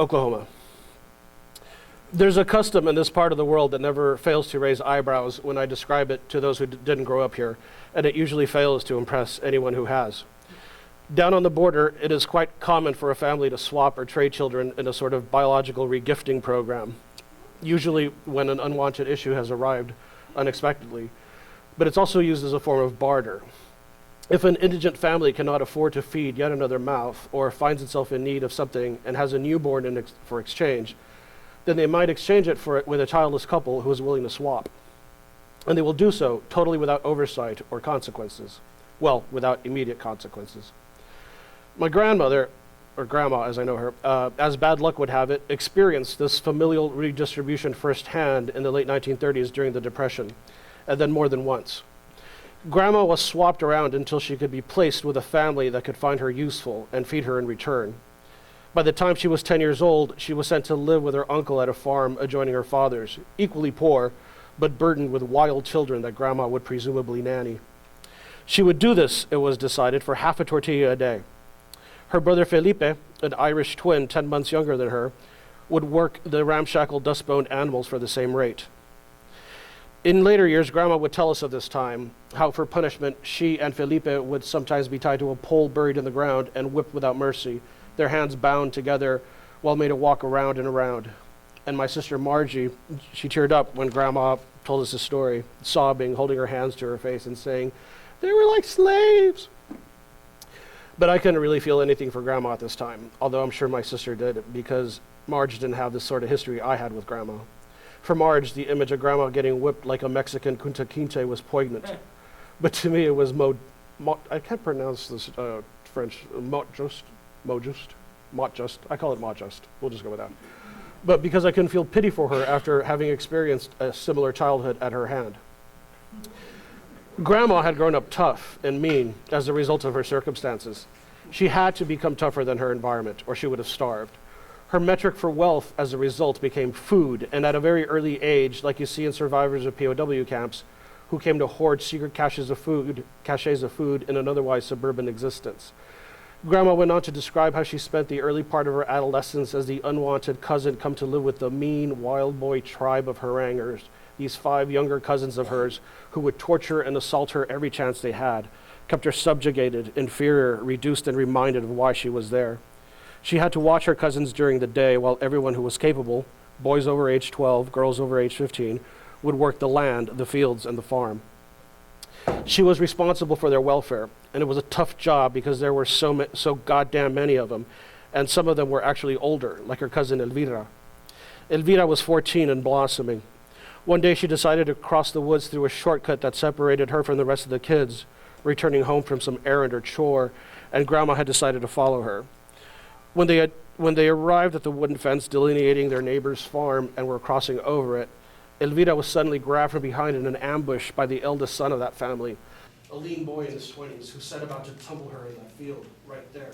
Oklahoma. There's a custom in this part of the world that never fails to raise eyebrows when I describe it to those who didn't grow up here, and it usually fails to impress anyone who has. Down on the border, it is quite common for a family to swap or trade children in a sort of biological regifting program, usually when an unwanted issue has arrived unexpectedly, but it's also used as a form of barter. If an indigent family cannot afford to feed yet another mouth or finds itself in need of something and has a newborn for exchange, then they might exchange it for it with a childless couple who is willing to swap. And they will do so totally without oversight or consequences. Well, without immediate consequences. My grandmother, or grandma as I know her, as bad luck would have it, experienced this familial redistribution firsthand in the late 1930s during the Depression, and then more than once. Grandma was swapped around until she could be placed with a family that could find her useful and feed her in return. By the time she was 10 years old, she was sent to live with her uncle at a farm adjoining her father's, equally poor, but burdened with wild children that Grandma would presumably nanny. She would do this, it was decided, for half a tortilla a day. Her brother Felipe, an Irish twin 10 months younger than her, would work the ramshackle dust-boned animals for the same rate. In later years, Grandma would tell us of this time, how for punishment, she and Felipe would sometimes be tied to a pole buried in the ground and whipped without mercy, their hands bound together while made to walk around and around. And my sister Margie, she teared up when Grandma told us this story, sobbing, holding her hands to her face and saying, "They were like slaves." But I couldn't really feel anything for Grandma at this time, although I'm sure my sister did, because Marge didn't have this sort of history I had with Grandma. For Marge, the image of Grandma getting whipped like a Mexican Kunta Kinte was poignant. But to me, it was I can't pronounce this French, motjust. I call it motjust. We'll just go with that. But because I couldn't feel pity for her after having experienced a similar childhood at her hand. Grandma had grown up tough and mean as a result of her circumstances. She had to become tougher than her environment, or she would have starved. Her metric for wealth, as a result, became food, and at a very early age, like you see in survivors of POW camps, who came to hoard secret caches of food in an otherwise suburban existence. Grandma went on to describe how she spent the early part of her adolescence as the unwanted cousin come to live with the mean, wild boy tribe of haranguers, these 5 younger cousins of hers who would torture and assault her every chance they had, kept her subjugated, inferior, reduced, and reminded of why she was there. She had to watch her cousins during the day while everyone who was capable, boys over age 12, girls over age 15, would work the land, the fields, and the farm. She was responsible for their welfare, and it was a tough job because there were so goddamn many of them, and some of them were actually older, like her cousin Elvira. Elvira was 14 and blossoming. One day she decided to cross the woods through a shortcut that separated her from the rest of the kids, returning home from some errand or chore, and Grandma had decided to follow her. When they arrived at the wooden fence delineating their neighbor's farm and were crossing over it, Elvira was suddenly grabbed from behind in an ambush by the eldest son of that family, a lean boy in his 20s who set about to tumble her in that field right there.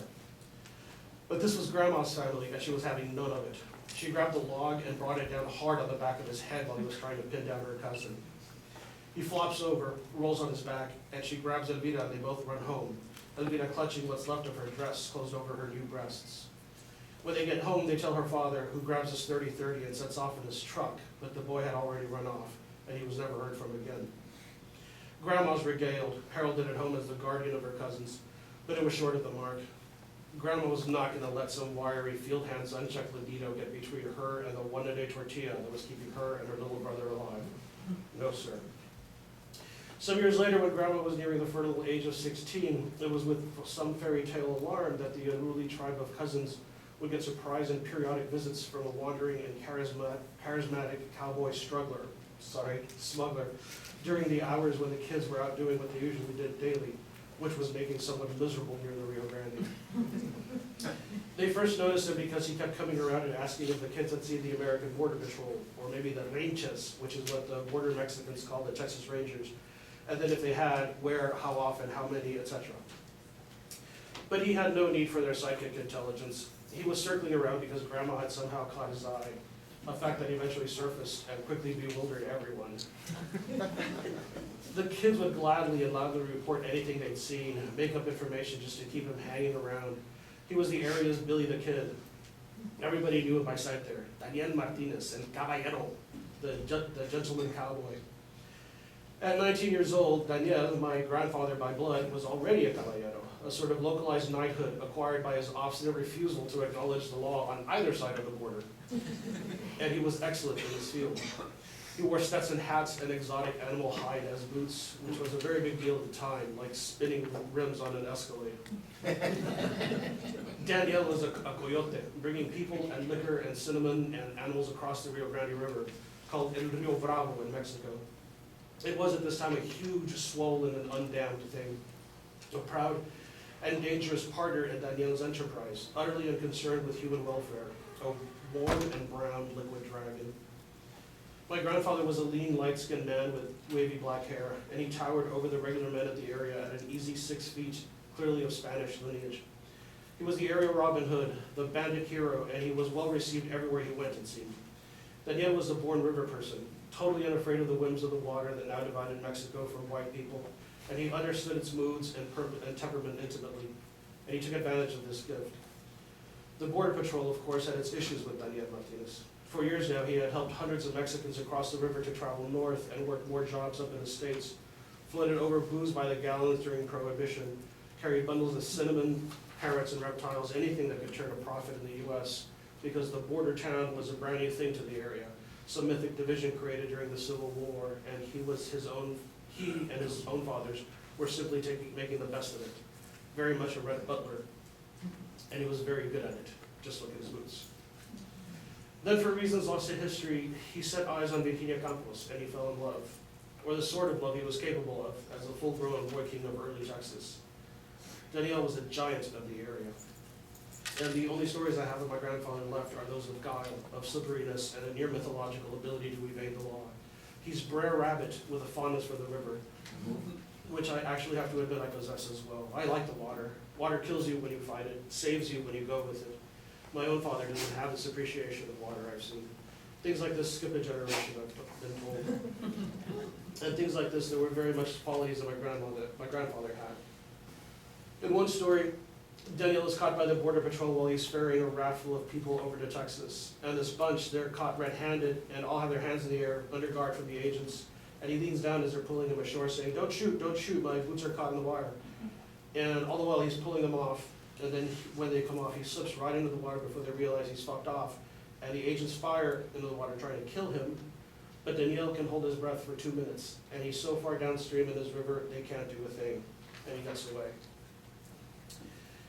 But this was Grandma's family, and she was having none of it. She grabbed the log and brought it down hard on the back of his head while he was trying to pin down her cousin. He flops over, rolls on his back, and she grabs Elvira and they both run home, Elvira clutching what's left of her dress closed over her new breasts. When they get home, they tell her father, who grabs his 30-30 and sets off in his truck, but the boy had already run off, and he was never heard from again. Grandma's regaled, heralded at home as the guardian of her cousins, but it was short of the mark. Grandma was not going to let some wiry field hand's unchecked libido get between her and the one-a-day tortilla that was keeping her and her little brother alive. No, sir. Some years later, when Grandma was nearing the fertile age of 16, it was with some fairy tale alarm that the unruly tribe of cousins would get surprise and periodic visits from a wandering and charismatic cowboy smuggler, during the hours when the kids were out doing what they usually did daily, which was making someone miserable near the Rio Grande. They first noticed him because he kept coming around and asking if the kids had seen the American Border Patrol, or maybe the Rangers, which is what the border Mexicans call the Texas Rangers, and then if they had, where, how often, how many, etc. But he had no need for their psychic intelligence. He was circling around because Grandma had somehow caught his eye, a fact that eventually surfaced and quickly bewildered everyone. The kids would gladly and loudly report anything they'd seen, make up information just to keep him hanging around. He was the area's Billy the Kid. Everybody knew him by sight there. Domingo Martinez, el caballero, the gentleman cowboy. At 19 years old, Daniel, my grandfather by blood, was already a caballero, a sort of localized knighthood acquired by his obstinate refusal to acknowledge the law on either side of the border. And he was excellent in his field. He wore Stetson hats and exotic animal hide as boots, which was a very big deal at the time, like spinning rims on an Escalade. Daniel was a coyote, bringing people and liquor and cinnamon and animals across the Rio Grande River, called El Rio Bravo in Mexico. It was at this time a huge, swollen, and undammed thing. A proud and dangerous partner in Daniel's enterprise, utterly unconcerned with human welfare, a warm and brown liquid dragon. My grandfather was a lean, light-skinned man with wavy black hair, and he towered over the regular men of the area at an easy 6 feet, clearly of Spanish lineage. He was the area Robin Hood, the bandit hero, and he was well received everywhere he went, it seemed. Daniel was a born river person, totally unafraid of the whims of the water that now divided Mexico from white people, and he understood its moods and temperament intimately, and he took advantage of this gift. The Border Patrol, of course, had its issues with Daniel Martinez. For years now, he had helped hundreds of Mexicans across the river to travel north and work more jobs up in the States, floated over booze by the gallons during Prohibition, carried bundles of cinnamon, parrots, and reptiles, anything that could turn a profit in the U.S., because the border town was a brand new thing to the area, some mythic division created during the Civil War, and he and his own fathers were simply making the best of it. Very much a red butler, and he was very good at it. Just look at his boots. Then, for reasons lost to history, he set eyes on Virginia Campos, and he fell in love, or the sort of love he was capable of as a full-grown boy king of early Texas. Daniel was a giant of the area, and the only stories I have of my grandfather left are those of guile, of slipperiness, and a near mythological ability to evade the law. He's Brer Rabbit with a fondness for the river, which I actually have to admit I possess as well. I like the water. Water kills you when you fight it, saves you when you go with it. My own father doesn't have this appreciation of water I've seen. Things like this skip a generation, I've been told. And things like this that were very much qualities that my grandfather had. In one story, Daniel is caught by the Border Patrol while he's ferrying a raft full of people over to Texas. And this bunch, they're caught red-handed and all have their hands in the air under guard from the agents. And he leans down as they're pulling him ashore saying, don't shoot, my boots are caught in the wire. And all the while he's pulling them off. And then when they come off, he slips right into the water before they realize he's fucked off. And the agents fire into the water trying to kill him. But Daniel can hold his breath for 2 minutes. And he's so far downstream in this river, they can't do a thing. And he gets away.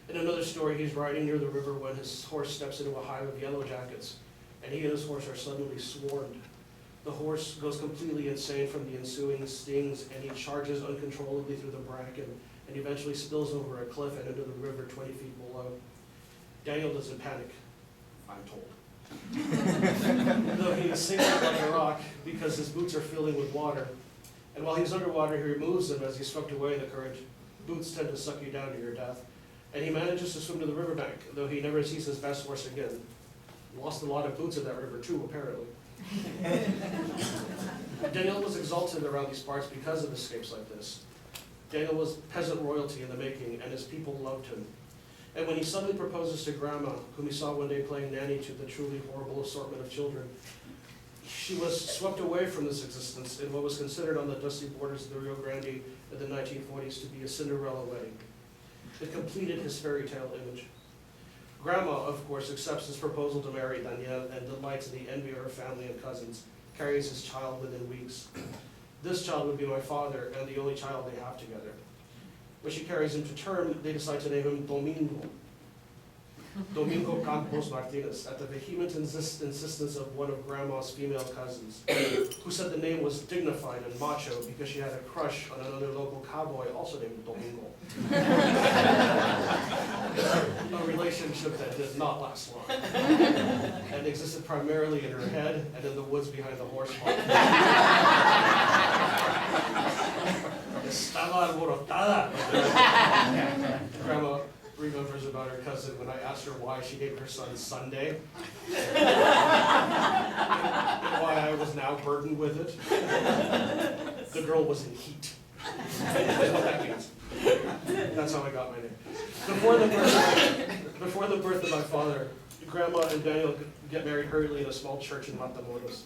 In another story, he's riding near the river when his horse steps into a hive of yellow jackets. And he and his horse are suddenly swarmed. The horse goes completely insane from the ensuing stings, and he charges uncontrollably through the bracken, and eventually spills over a cliff and into the river 20 feet below. Daniel doesn't panic, I'm told. Though he sinks like a rock because his boots are filling with water. And while he's underwater, he removes them as he's swept away in the current. Boots tend to suck you down to your death. And he manages to swim to the riverbank, though he never sees his best horse again. Lost a lot of boots in that river too, apparently. Daniel was exalted around these parts because of escapes like this. Daniel was peasant royalty in the making, and his people loved him. And when he suddenly proposes to Grandma, whom he saw one day playing nanny to the truly horrible assortment of children, she was swept away from this existence in what was considered on the dusty borders of the Rio Grande in the 1940s to be a Cinderella wedding. It completed his fairy tale image. Grandma, of course, accepts his proposal to marry Daniel and delights in the envy of her family and cousins, carries his child within weeks. This child would be my father and the only child they have together. When she carries him to term, they decide to name him Domingo Campos Martinez, at the vehement insistence of one of Grandma's female cousins, who said the name was dignified and macho because she had a crush on another local cowboy also named Domingo. A relationship that did not last long, and existed primarily in her head and in the woods behind the horse farm. Estaba alborotada. Grandma remembers about her cousin when I asked her why she named her son Sunday, and why I was now burdened with it. The girl was in heat. That's what that means. That's how I got my name. Before the birth of my father, Grandma and Daniel get married hurriedly in a small church in Matamoros.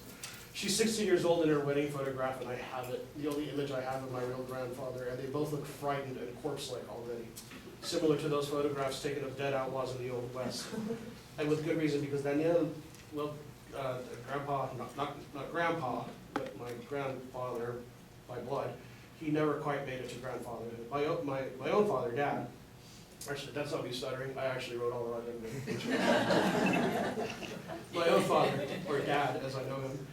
She's 16 years old in her wedding photograph, and I have it, the only image I have of my real grandfather, and they both look frightened and corpse-like already, similar to those photographs taken of dead outlaws in the Old West. And with good reason, because Daniel, well, Grandpa, not Grandpa, but my grandfather by blood, he never quite made it to grandfatherhood. My own father, Dad, actually, that's not me stuttering. I actually wrote all the right. My own father, or Dad, as I know him,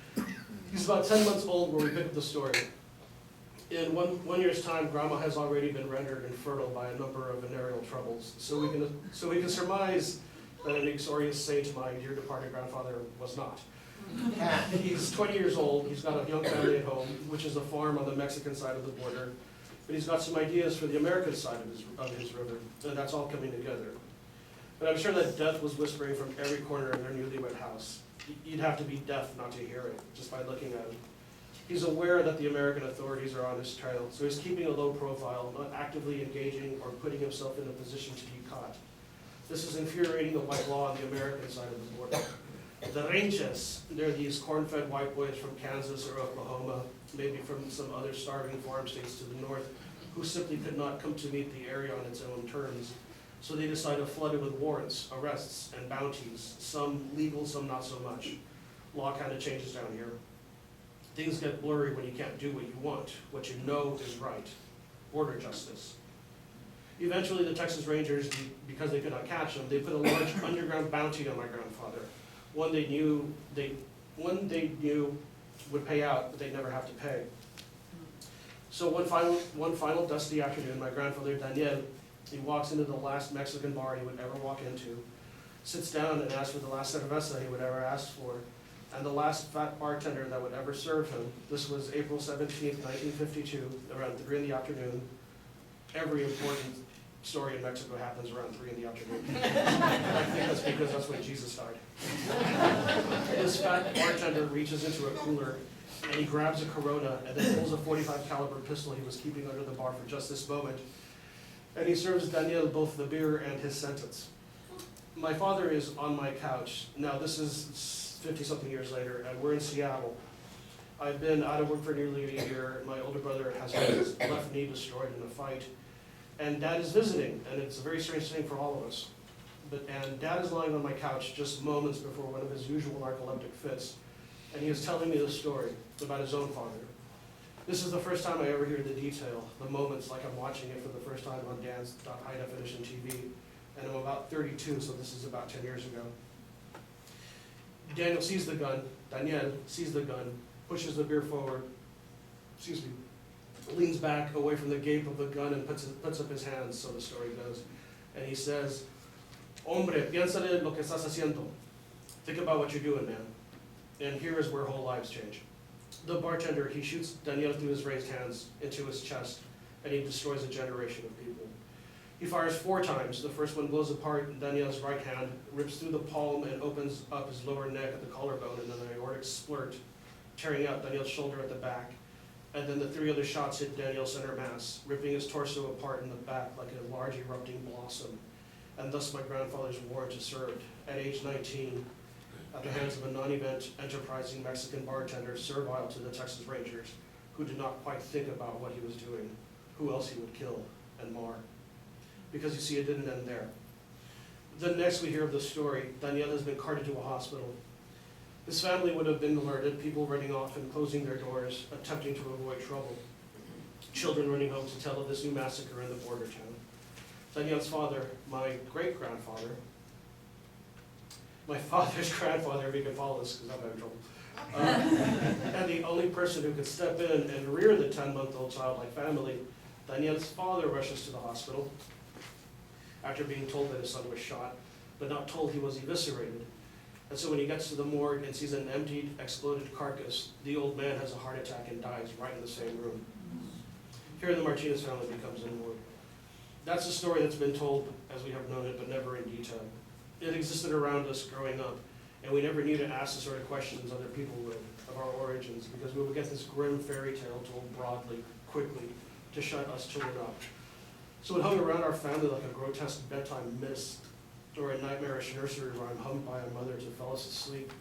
he's about 10 months old when we pick up the story. In one year's time, Grandma has already been rendered infertile by a number of venereal troubles. So we can surmise that an inexorious saint my dear departed grandfather was not. He's 20 years old. He's got a young family at home, which is a farm on the Mexican side of the border. But he's got some ideas for the American side of his river, and that's all coming together. But I'm sure that death was whispering from every corner of their newlywed house. You'd have to be deaf not to hear it, just by looking at him. He's aware that the American authorities are on his trail, so he's keeping a low profile, not actively engaging or putting himself in a position to be caught. This is infuriating the white law on the American side of the border. The ranches, they're these corn-fed white boys from Kansas or Oklahoma, maybe from some other starving farm states to the north, who simply could not come to meet the area on its own terms. So they decide to flood it with warrants, arrests, and bounties, some legal, some not so much. Law kind of changes down here. Things get blurry when you can't do what you want, what you know is right. Border justice. Eventually the Texas Rangers, because they could not catch him, they put a large underground bounty on my grandfather. One they knew would pay out, but they'd never have to pay. So one final dusty afternoon, my grandfather Daniel, he walks into the last Mexican bar he would ever walk into, sits down and asks for the last cerveza he would ever ask for, and the last fat bartender that would ever serve him. This was April 17th, 1952, around 3 in the afternoon. Every important story in Mexico happens around 3 in the afternoon. I think that's because that's when Jesus died. This fat bartender reaches into a cooler and he grabs a Corona and then pulls a .45 caliber pistol he was keeping under the bar for just this moment. And he serves Daniel both the beer and his sentence. My father is on my couch. Now this is 50-something years later, and we're in Seattle. I've been out of work for nearly a year. My older brother has had his left knee destroyed in a fight. And Dad is visiting, and it's a very strange thing for all of us. And Dad is lying on my couch just moments before one of his usual narcoleptic fits, and he is telling me the story about his own father. This is the first time I ever hear the detail, the moments like I'm watching it for the first time on Dad's high-definition TV, and I'm about 32, so this is about 10 years ago. Daniel sees the gun, pushes the beer forward, leans back away from the gape of the gun and puts up his hands, so the story goes. And he says, "Hombre, piensa en lo que estás haciendo." Think about what you're doing, man. And here is where whole lives change. The bartender, he shoots Daniel through his raised hands into his chest, and he destroys a generation of people. He fires 4 times. The first one blows apart Daniel's right hand, rips through the palm, and opens up his lower neck at the collarbone and an aortic splurt, tearing out Daniel's shoulder at the back. And then the 3 other shots hit Daniel's center mass, ripping his torso apart in the back like a large erupting blossom. And thus my grandfather's warrant is served at age 19 at the hands of a non-event, enterprising Mexican bartender servile to the Texas Rangers, who did not quite think about what he was doing, who else he would kill and mar. Because you see, it didn't end there. Then next we hear of the story. Daniel has been carted to a hospital. His family would have been alerted, people running off and closing their doors, attempting to avoid trouble. Children running home to tell of this new massacre in the border town. Daniel's father, my great-grandfather, my father's grandfather, if you can follow this, because I'm having trouble, and the only person who could step in and rear the 10-month-old childlike family, Daniel's father rushes to the hospital after being told that his son was shot, but not told he was eviscerated. And so when he gets to the morgue and sees an emptied, exploded carcass, the old man has a heart attack and dies right in the same room. Here the Martinez family becomes involved. That's a story that's been told as we have known it, but never in detail. It existed around us growing up, and we never knew to ask the sort of questions other people would of our origins, because we would get this grim fairy tale told broadly, quickly, to shut us children up. So it hung around our family like a grotesque bedtime mist, or a nightmarish nursery rhyme hummed by a mother to fall us asleep.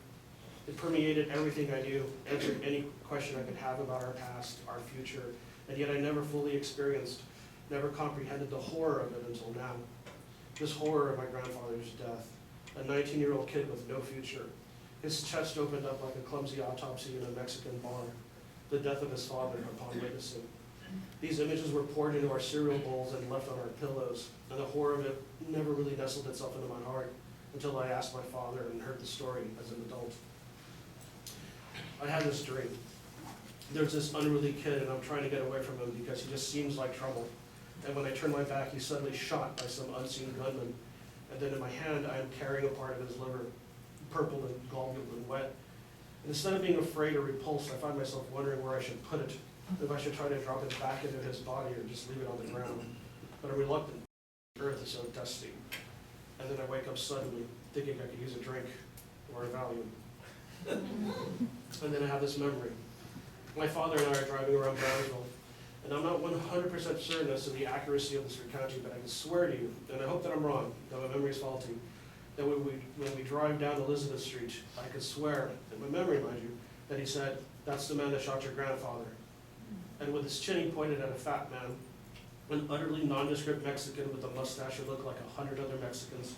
It permeated everything I knew, answered any question I could have about our past, our future, and yet I never fully experienced, never comprehended the horror of it until now. This horror of my grandfather's death, a 19-year-old kid with no future. His chest opened up like a clumsy autopsy in a Mexican bar, the death of his father upon witnessing. These images were poured into our cereal bowls and left on our pillows, and the horror of it never really nestled itself into my heart until I asked my father and heard the story as an adult. I had this dream. There's this unruly kid, and I'm trying to get away from him because he just seems like trouble. And when I turn my back, he's suddenly shot by some unseen gunman. And then in my hand, I am carrying a part of his liver, purple and globule and wet. And instead of being afraid or repulsed, I find myself wondering where I should put it, if I should try to drop it back into his body or just leave it on the ground. But I'm reluctant. The earth is so dusty. And then I wake up suddenly, thinking I could use a drink or a Valium. And then I have this memory. My father and I are driving around Brownsville, and I'm not 100% certain as to the accuracy of this recounting, but I can swear to you, and I hope that I'm wrong, that my memory is faulty, that when we drive down Elizabeth Street, I could swear, in my memory, mind you, that he said, "That's the man that shot your grandfather." And with his chin, he pointed at a fat man, an utterly nondescript Mexican with a mustache who looked like 100 other Mexicans,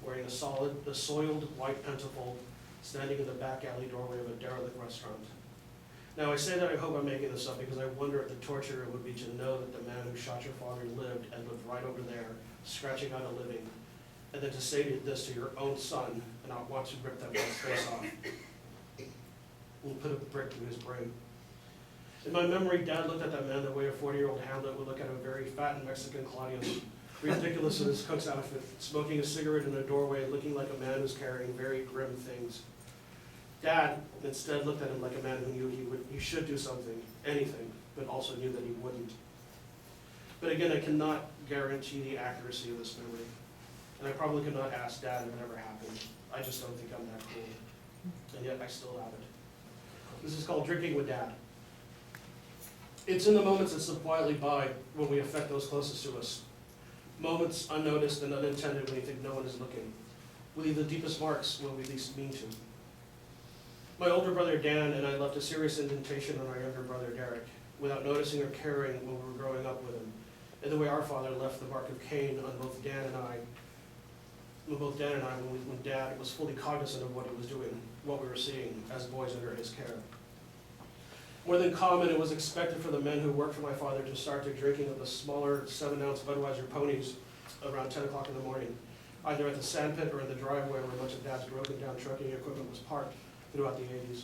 wearing a soiled white pentafold, standing in the back alley doorway of a derelict restaurant. Now, I say that I hope I'm making this up because I wonder if the torture it would be to know that the man who shot your father lived and lived right over there, scratching out a living, and then to say this to your own son and not want to rip that man's face off and put a brick through his brain. In my memory, Dad looked at that man the way a 40-year-old Hamlet would look at a very fat Mexican Claudius, ridiculous in his cook's outfit, smoking a cigarette in a doorway, looking like a man who's carrying very grim things. Dad instead looked at him like a man who knew he should do something, anything, but also knew that he wouldn't. But again, I cannot guarantee the accuracy of this memory. And I probably could not ask Dad if it ever happened. I just don't think I'm that cool. And yet I still have it. This is called Drinking with Dad. It's in the moments that slip quietly by when we affect those closest to us. Moments unnoticed and unintended when you think no one is looking. We leave the deepest marks when we least mean to. My older brother Dan and I left a serious indentation on our younger brother Derek, without noticing or caring when we were growing up with him, in the way our father left the mark of Cain on both Dan and I when Dad was fully cognizant of what he was doing, what we were seeing as boys under his care. More than common, it was expected for the men who worked for my father to start their drinking of the smaller 7-ounce Budweiser ponies around 10 o'clock in the morning, either at the sandpit or in the driveway where much of Dad's broken down trucking equipment was parked throughout the 80s.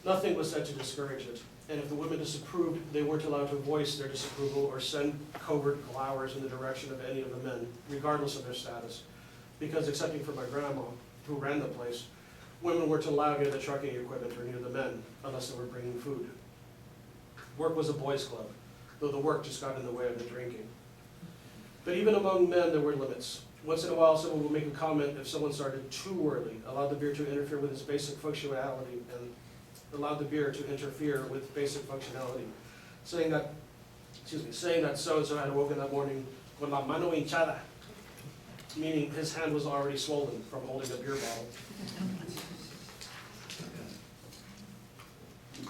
Nothing was said to discourage it, and if the women disapproved, they weren't allowed to voice their disapproval or send covert glowers in the direction of any of the men, regardless of their status, because excepting for my grandma, who ran the place, women weren't allowed near the trucking equipment or near the men, unless they were bringing food. Work was a boys' club, though the work just got in the way of the drinking. But even among men, there were limits. Once in a while, someone would make a comment if someone started too early, allowed the beer to interfere with its basic functionality, saying that so-and-so had awoken that morning con la mano hinchada, meaning his hand was already swollen from holding a beer bottle.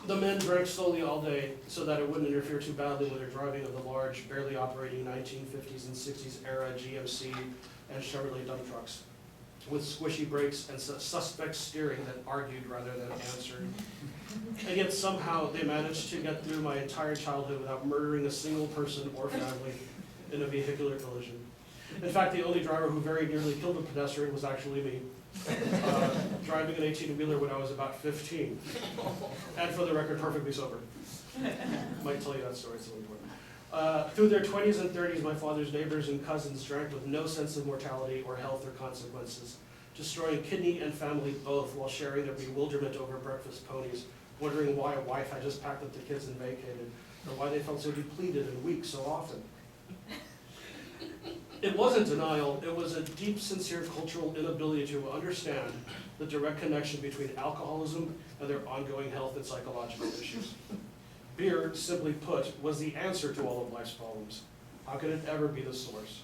The men drank slowly all day so that it wouldn't interfere too badly with their driving of the large, barely operating 1950s and 60s era GMC and Chevrolet dump trucks, with squishy brakes and suspect steering that argued rather than answered. And yet somehow they managed to get through my entire childhood without murdering a single person or family in a vehicular collision. In fact, the only driver who very nearly killed a pedestrian was actually me, driving an 18-wheeler when I was about 15. And for the record, perfectly sober. Might tell you that story, it's so important. Through their 20s and 30s, my father's neighbors and cousins drank with no sense of mortality or health or consequences, destroying kidney and family both while sharing their bewilderment over breakfast ponies, wondering why a wife had just packed up the kids and vacated, or why they felt so depleted and weak so often. It wasn't denial, it was a deep, sincere cultural inability to understand the direct connection between alcoholism and their ongoing health and psychological issues. Beer, simply put, was the answer to all of life's problems. How could it ever be the source?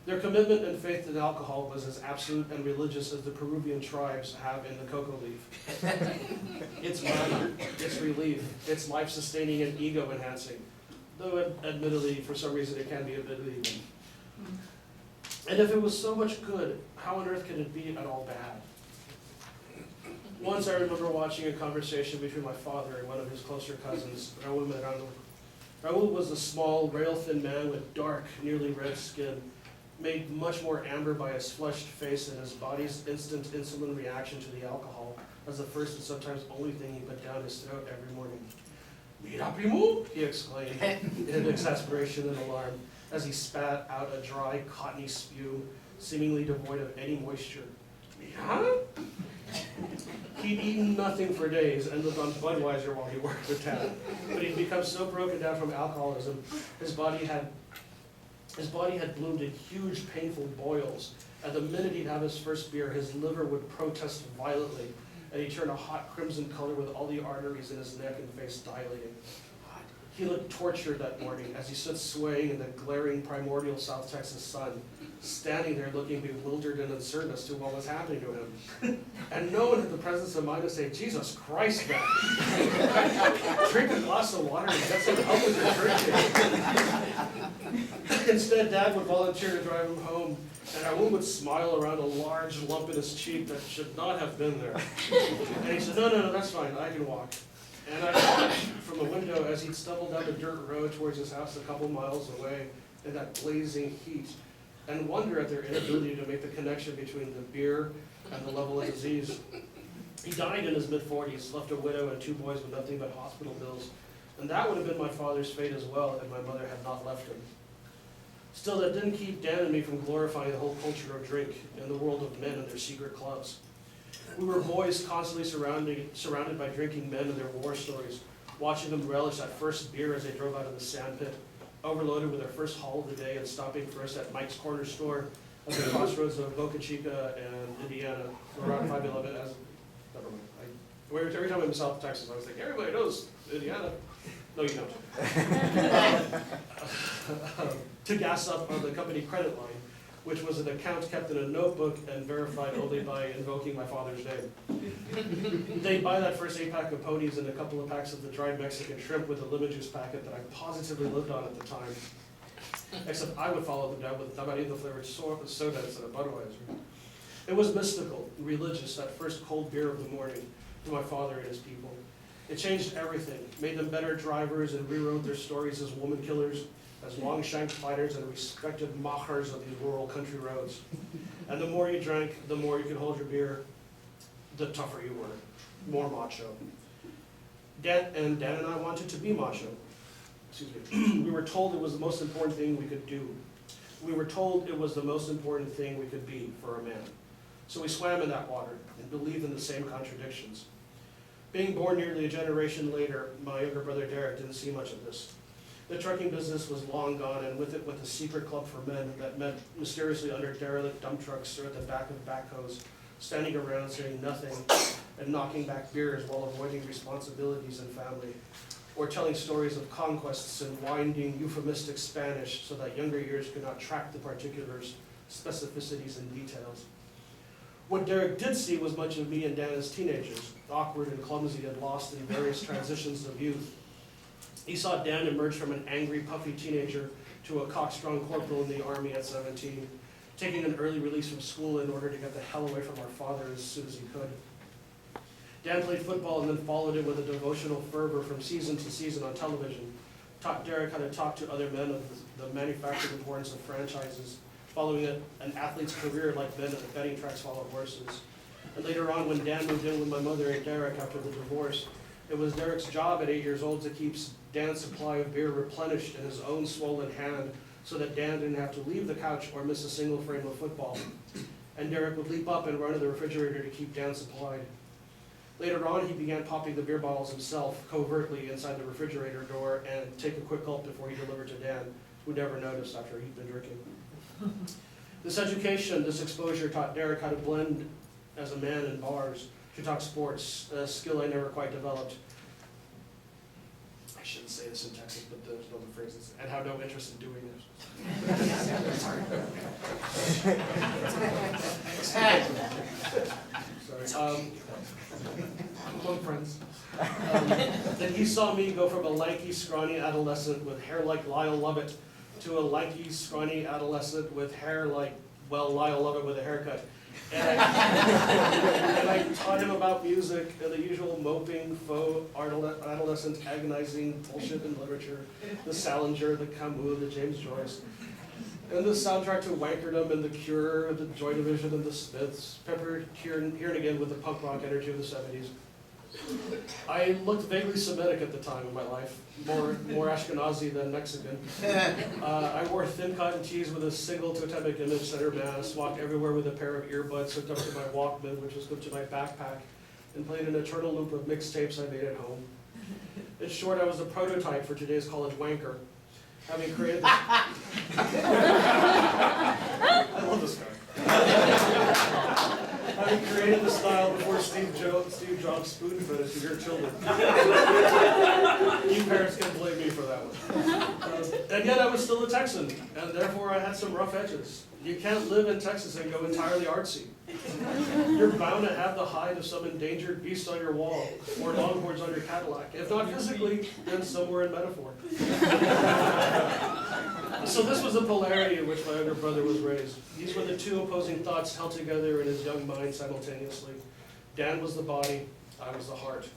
Their commitment and faith in alcohol was as absolute and religious as the Peruvian tribes have in the cocoa leaf. It's money, it's relief, it's life-sustaining and ego-enhancing, though admittedly, for some reason, it can be a bit even. And if it was so much good, how on earth could it be at all bad? Once I remember watching a conversation between my father and one of his closer cousins, Raul Medrano. Raul was a small, rail-thin man with dark, nearly red skin, made much more amber by his flushed face and his body's instant insulin reaction to the alcohol as the first and sometimes only thing he put down his throat every morning. "Mira, primo," he exclaimed in exasperation and alarm as he spat out a dry, cottony spume, seemingly devoid of any moisture. "Mira?" He'd eaten nothing for days and lived on Budweiser while he worked with Tad, but he'd become so broken down from alcoholism, his body had bloomed in huge, painful boils. At the minute he'd have his first beer, his liver would protest violently, and he'd turn a hot crimson color with all the arteries in his neck and face dilating. He looked tortured that morning as he stood swaying in the glaring primordial South Texas sun, standing there looking bewildered and uncertain as to what was happening to him. And no one had the presence of mind to say, "Jesus Christ, man, drink a glass of water and get some help with your drinking." Instead, Dad would volunteer to drive him home, and Raul would smile around a large lump in his cheek that should not have been there. And he said, no, that's fine, I can walk. And I'd watch from a window as he'd stumble down the dirt road towards his house a couple miles away in that blazing heat, and wonder at their inability to make the connection between the beer and the level of disease. He died in his mid-40s, left a widow and two boys with nothing but hospital bills, and that would have been my father's fate as well if my mother had not left him. Still, that didn't keep Dan and me from glorifying the whole culture of drink in the world of men and their secret clubs. We were boys constantly surrounded by drinking men and their war stories, watching them relish that first beer as they drove out of the sandpit, overloaded with their first haul of the day and stopping first at Mike's Corner Store at the crossroads of Boca Chica and Indiana, around 511. Never mind. Every time I'm in South Texas, I was like, everybody knows Indiana. No, you don't. To gas up on the company credit line, which was an account kept in a notebook and verified only by invoking my father's name. They'd buy that first 8-pack of ponies and a couple of packs of the dried Mexican shrimp with a lemon juice packet that I positively lived on at the time. Except I would follow them down with tamarindo-flavored soda instead of Budweiser. It was mystical, religious, that first cold beer of the morning to my father and his people. It changed everything, made them better drivers and rewrote their stories as woman killers, as long-shanked fighters and respected machers of these rural country roads. And the more you drank, the more you could hold your beer, the tougher you were, more macho. Dan and I wanted to be macho. Excuse me. We were told it was the most important thing we could do. We were told it was the most important thing we could be for a man. So we swam in that water and believed in the same contradictions. Being born nearly a generation later, my younger brother Derek didn't see much of this. The trucking business was long gone, and with it went a secret club for men that met mysteriously under derelict dump trucks or at the back of backhoes, standing around saying nothing and knocking back beers while avoiding responsibilities and family, or telling stories of conquests in winding euphemistic Spanish so that younger ears could not track the particulars, specificities, and details. What Derek did see was much of me and Dan as teenagers, awkward and clumsy and lost in various transitions of youth. He saw Dan emerge from an angry, puffy teenager to a cock-strong corporal in the Army at 17, taking an early release from school in order to get the hell away from our father as soon as he could. Dan played football and then followed it with a devotional fervor from season to season on television, taught Derek how to talk to other men of the manufactured importance of franchises, following an athlete's career like men at the betting tracks follow horses. And later on, when Dan moved in with my mother and Derek after the divorce, it was Derek's job at 8 years old to keep Dan's supply of beer replenished in his own swollen hand so that Dan didn't have to leave the couch or miss a single frame of football. And Derek would leap up and run to the refrigerator to keep Dan supplied. Later on, he began popping the beer bottles himself, covertly inside the refrigerator door, and take a quick gulp before he delivered to Dan, who never noticed after he'd been drinking. This education, this exposure taught Derek how to blend as a man in bars, to talk sports, a skill I never quite developed. shouldn't say this in Texas, but there's no other phrases, and have no interest in doing it. Sorry. Among friends. Then he saw me go from a lanky, scrawny adolescent with hair like Lyle Lovett to a lanky, scrawny adolescent with hair like, well, Lyle Lovett with a haircut. And I taught him about music and the usual moping, faux, adolescent, agonizing bullshit in literature, the Salinger, the Camus, the James Joyce, and the soundtrack to Wankerdom and The Cure, the Joy Division and the Smiths, peppered here and again with the punk rock energy of the 70s. I looked vaguely Semitic at the time of my life, more Ashkenazi than Mexican. I wore thin cotton tees with a single totemic image center mass, walked everywhere with a pair of earbuds hooked up to my Walkman, which was hooked to my backpack, and played an eternal loop of mixtapes I made at home. In short, I was a prototype for today's college wanker. Having created this... I love this guy. Having created the style before Steve Jobs spoon-fed it to your children. You parents can blame me for that one. And yet I was still a Texan, and therefore I had some rough edges. You can't live in Texas and go entirely artsy. You're bound to have the hide of some endangered beast on your wall, or longboards on your Cadillac. If not physically, then somewhere in metaphor. So this was the polarity in which my younger brother was raised. These were the two opposing thoughts held together in his young mind simultaneously. Dan was the body, I was the heart.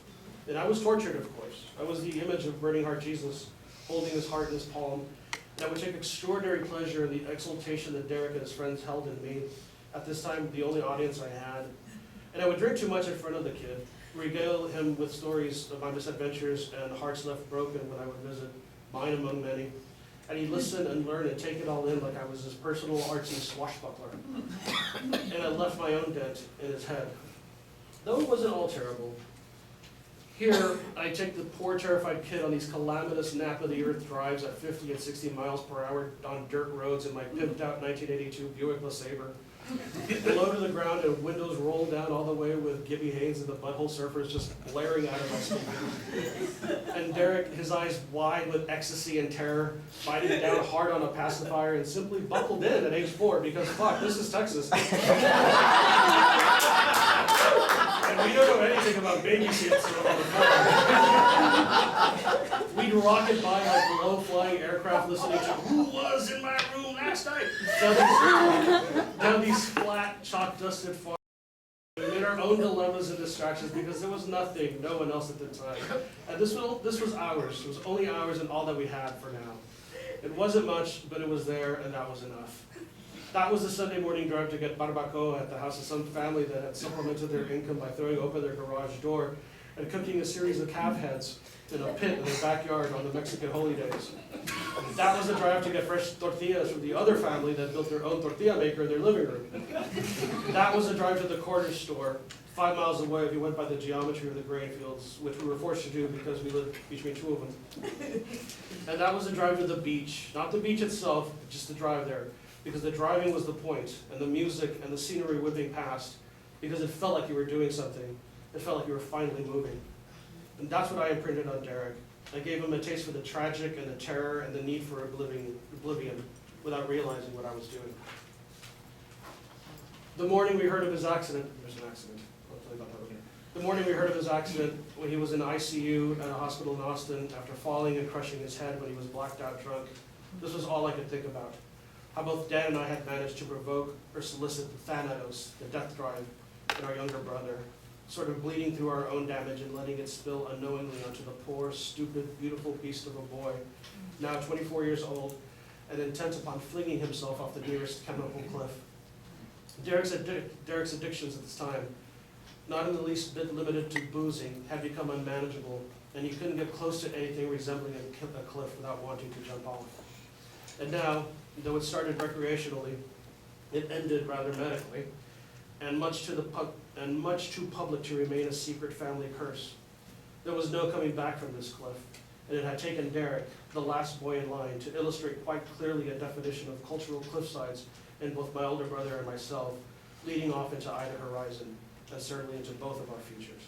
And I was tortured, of course. I was the image of burning heart Jesus, holding his heart in his palm. And I would take extraordinary pleasure in the exultation that Derek and his friends held in me. At this time, the only audience I had. And I would drink too much in front of the kid, regale him with stories of my misadventures and hearts left broken when I would visit, mine among many. And he'd listen and learn and take it all in like I was his personal artsy swashbuckler. And I left my own dent in his head. Though it wasn't all terrible. Here, I take the poor, terrified kid on these calamitous nap-of-the-earth drives at 50 and 60 miles per hour on dirt roads in my pimped-out 1982 Buick LeSabre. Low to the ground and windows rolled down all the way with Gibby Haynes and the Butthole Surfers just blaring out of my speakers. And Derek, his eyes wide with ecstasy and terror, biting down hard on a pacifier and simply buckled in at age 4 because, fuck, this is Texas. And we don't know anything about baby seats on the phone. We'd rocket by like low-flying aircraft listening to Who Was in My Room Last Night? Down these flat, chalk-dusted farms. We made our own dilemmas and distractions because there was nothing, no one else at the time. And this was ours. It was only ours and all that we had for now. It wasn't much, but it was there, and that was enough. That was the Sunday morning drive to get barbacoa at the house of some family that had supplemented their income by throwing open their garage door and cooking a series of calf heads in a pit in their backyard on the Mexican holy days. That was the drive to get fresh tortillas from the other family that built their own tortilla maker in their living room. That was the drive to the corner store, 5 miles away if you went by the geometry of the grain fields, which we were forced to do because we lived between two of them. And that was the drive to the beach, not the beach itself, just the drive there. Because the driving was the point, and the music and the scenery whipping past, because it felt like you were doing something. It felt like you were finally moving. And that's what I imprinted on Derek. I gave him a taste for the tragic and the terror and the need for oblivion without realizing what I was doing. The morning we heard of his accident, there's an accident, I'll tell you about that later. The morning we heard of his accident when he was in ICU at a hospital in Austin after falling and crushing his head when he was blacked out drunk, this was all I could think about. How both Dan and I had managed to provoke or solicit the Thanatos, the death drive, in our younger brother, sort of bleeding through our own damage and letting it spill unknowingly onto the poor, stupid, beautiful beast of a boy, now 24 years old, and intent upon flinging himself off the nearest chemical cliff. Derek's addictions at this time, not in the least bit limited to boozing, had become unmanageable, and he couldn't get close to anything resembling a cliff without wanting to jump off. And now, though it started recreationally, it ended rather medically, and much too public to remain a secret family curse. There was no coming back from this cliff, and it had taken Derek, the last boy in line, to illustrate quite clearly a definition of cultural cliffsides in both my older brother and myself, leading off into either horizon, and certainly into both of our futures.